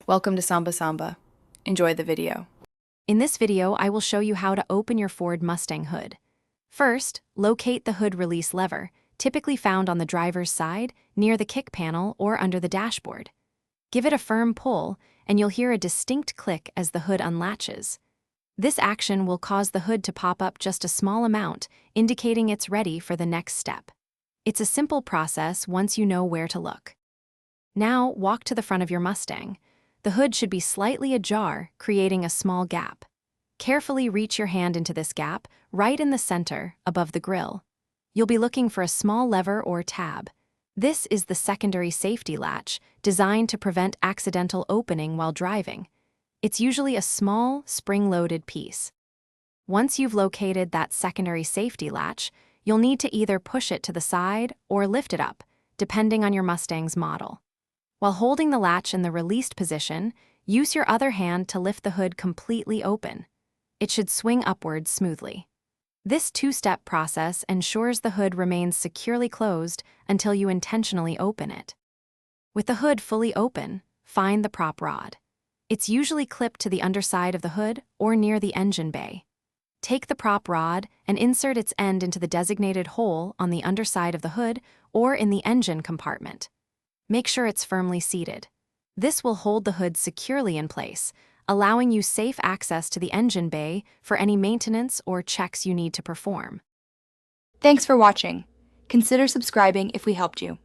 Welcome to Samba Samba. Enjoy the video. In this video, I will show you how to open your Ford Mustang hood. First, locate the hood release lever, typically found on the driver's side, near the kick panel, or under the dashboard. Give it a firm pull, and you'll hear a distinct click as the hood unlatches. This action will cause the hood to pop up just a small amount, indicating it's ready for the next step. It's a simple process once you know where to look. Now, walk to the front of your Mustang. The hood should be slightly ajar, creating a small gap. Carefully reach your hand into this gap, right in the center, above the grille. You'll be looking for a small lever or tab. This is the secondary safety latch, designed to prevent accidental opening while driving. It's usually a small, spring-loaded piece. Once you've located that secondary safety latch, you'll need to either push it to the side or lift it up, depending on your Mustang's model. While holding the latch in the released position, use your other hand to lift the hood completely open. It should swing upwards smoothly. This two-step process ensures the hood remains securely closed until you intentionally open it. With the hood fully open, find the prop rod. It's usually clipped to the underside of the hood or near the engine bay. Take the prop rod and insert its end into the designated hole on the underside of the hood or in the engine compartment. Make sure it's firmly seated. This will hold the hood securely in place, allowing you safe access to the engine bay for any maintenance or checks you need to perform. Thanks for watching. Consider subscribing if we helped you.